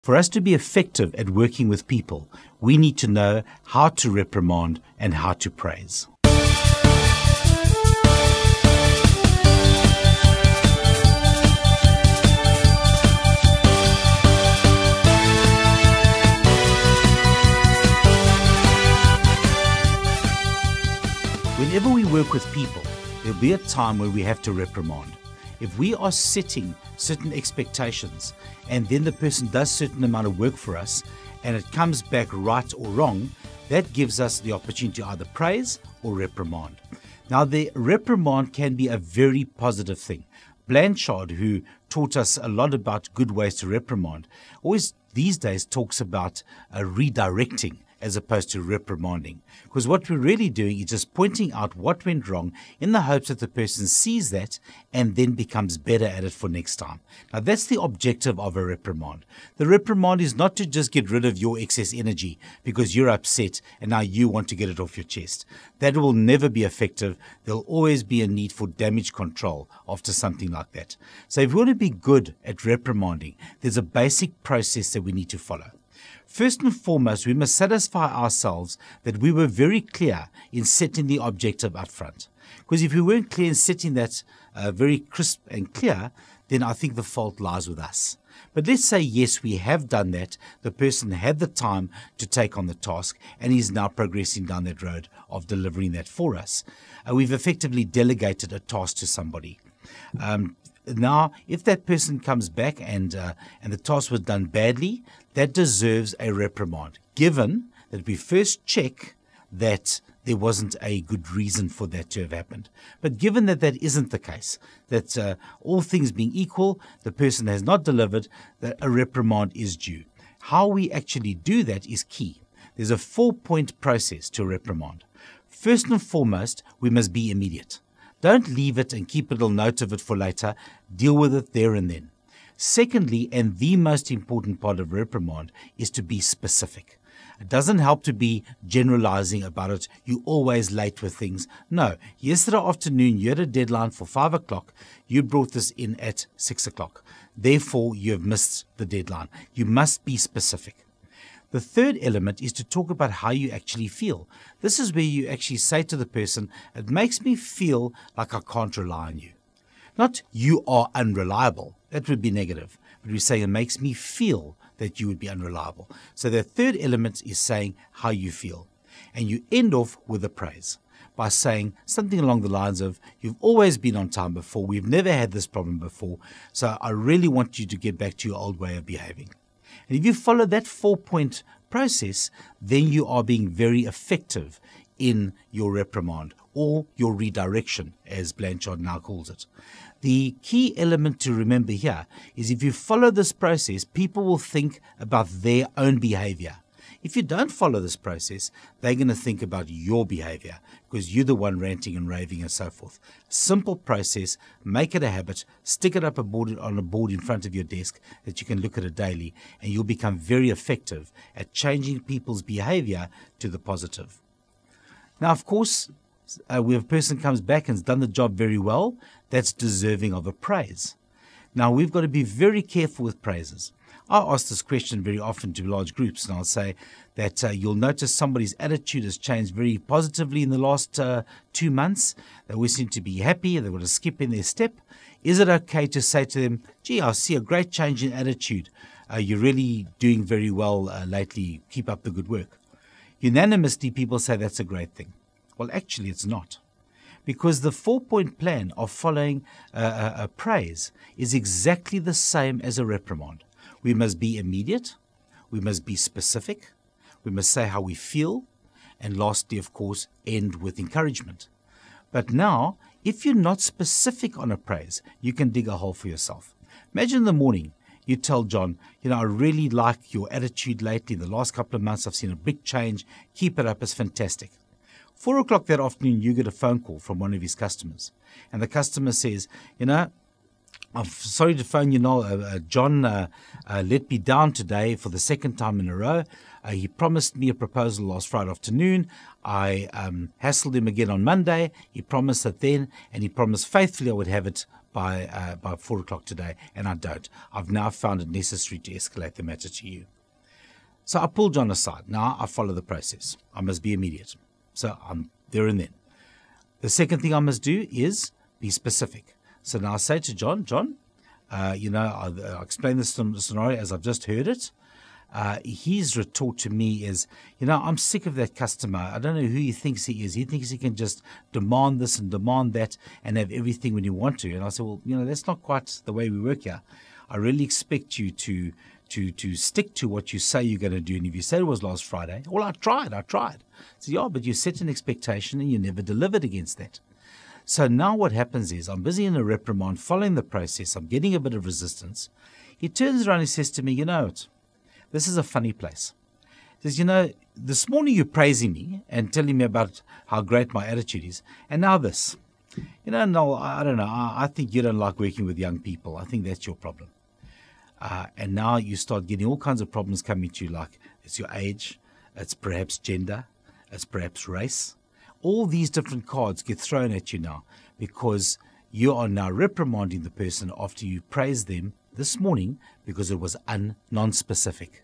For us to be effective at working with people, we need to know how to reprimand and how to praise. Whenever we work with people, there'll be a time where we have to reprimand. If we are setting certain expectations and then the person does a certain amount of work for us and it comes back right or wrong, that gives us the opportunity to either praise or reprimand. Now, the reprimand can be a very positive thing. Blanchard, who taught us a lot about good ways to reprimand, always these days talks about redirecting as opposed to reprimanding. Because what we're really doing is just pointing out what went wrong in the hopes that the person sees that and then becomes better at it for next time. Now, that's the objective of a reprimand. The reprimand is not to just get rid of your excess energy because you're upset and now you want to get it off your chest. That will never be effective. There'll always be a need for damage control after something like that. So if we want to be good at reprimanding, there's a basic process that we need to follow. First and foremost, we must satisfy ourselves that we were very clear in setting the objective up front. Because if we weren't clear in setting that very crisp and clear, then I think the fault lies with us. But let's say, yes, we have done that. The person had the time to take on the task and is now progressing down that road of delivering that for us. We've effectively delegated a task to somebody. Now, if that person comes back and the task was done badly, that deserves a reprimand, given that we first check that there wasn't a good reason for that to have happened. But given that that isn't the case, that all things being equal, the person has not delivered, that a reprimand is due. How we actually do that is key. There's a 4-point process to reprimand. First and foremost, we must be immediate. Don't leave it and keep a little note of it for later. Deal with it there and then. Secondly, and the most important part of reprimand, is to be specific. It doesn't help to be generalizing about it. You're always late with things. No, yesterday afternoon you had a deadline for 5 o'clock. You brought this in at 6 o'clock. Therefore, you have missed the deadline. You must be specific. The third element is to talk about how you actually feel. This is where you actually say to the person, it makes me feel like I can't rely on you. Not you are unreliable. That would be negative. But we say it makes me feel that you would be unreliable. So the third element is saying how you feel. And you end off with a praise by saying something along the lines of, you've always been on time before. We've never had this problem before. So I really want you to get back to your old way of behaving. And if you follow that 4-point process, then you are being very effective in your reprimand or your redirection, as Blanchard now calls it. The key element to remember here is if you follow this process, people will think about their own behavior. If you don't follow this process, they're going to think about your behavior because you're the one ranting and raving and so forth. Simple process, make it a habit, stick it up on a board in front of your desk that you can look at it daily, and you'll become very effective at changing people's behavior to the positive. Now, of course, when a person comes back and has done the job very well, that's deserving of a praise. Now, we've got to be very careful with praises. I ask this question very often to large groups, and I'll say that you'll notice somebody's attitude has changed very positively in the last 2 months. They always seem to be happy, they've got a skip in their step. Is it okay to say to them, gee, I see a great change in attitude. You're really doing very well lately. Keep up the good work. Unanimously, people say that's a great thing. Well, actually, it's not. Because the 4-point plan of following a praise is exactly the same as a reprimand. We must be immediate, we must be specific, we must say how we feel, and lastly, of course, end with encouragement. But now, if you're not specific on a praise, you can dig a hole for yourself. Imagine in the morning, you tell John, I really like your attitude lately. The last couple of months, I've seen a big change. Keep it up, it's fantastic. 4 o'clock that afternoon, you get a phone call from one of his customers. And the customer says, I'm sorry to phone you now. John let me down today for the second time in a row. He promised me a proposal last Friday afternoon. I hassled him again on Monday. He promised it then, and he promised faithfully I would have it by 4 o'clock today, and I don't. I've now found it necessary to escalate the matter to you. So I pull John aside. Now I follow the process. I must be immediate. So I'm there and then. The second thing I must do is be specific. So now I say to John, I'll explain this scenario as I've just heard it. His retort to me is, I'm sick of that customer. I don't know who he thinks he is. He thinks he can just demand this and demand that and have everything when you want to. And I said, well, that's not quite the way we work here. I really expect you to stick to what you say you're going to do. And if you said it was last Friday, well, I tried. So, yeah, but you set an expectation and you never delivered against that. So now what happens is I'm busy in a reprimand, following the process. I'm getting a bit of resistance. He turns around and says to me, this is a funny place. He says, this morning you're praising me and telling me about how great my attitude is. And now this. No, I don't know. I think you don't like working with young people. I think that's your problem. And now you start getting all kinds of problems coming to you, like it's your age, it's perhaps gender, it's perhaps race. All these different cards get thrown at you now because you are now reprimanding the person after you praised them this morning because it was non-specific.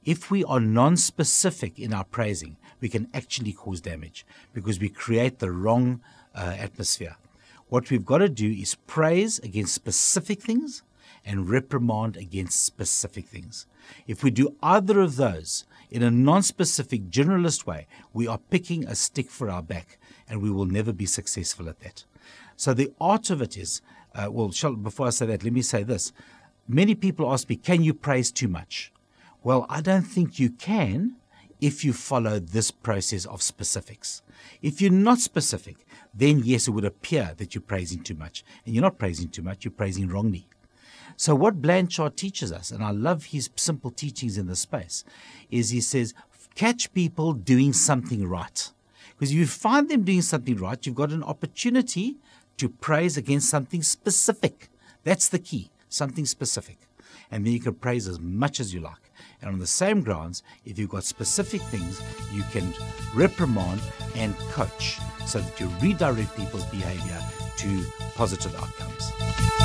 If we are non-specific in our praising, we can actually cause damage because we create the wrong atmosphere. What we've got to do is praise against specific things and reprimand against specific things. If we do either of those in a non-specific generalist way, we are picking a stick for our back and we will never be successful at that. So the art of it is, before I say that, let me say this. Many people ask me, can you praise too much? Well, I don't think you can if you follow this process of specifics. If you're not specific, then yes, it would appear that you're praising too much. And you're not praising too much, you're praising wrongly. So what Blanchard teaches us, and I love his simple teachings in this space, is he says, catch people doing something right. Because if you find them doing something right, you've got an opportunity to praise against something specific. That's the key, something specific. And then you can praise as much as you like. And on the same grounds, if you've got specific things, you can reprimand and coach so that you redirect people's behavior to positive outcomes.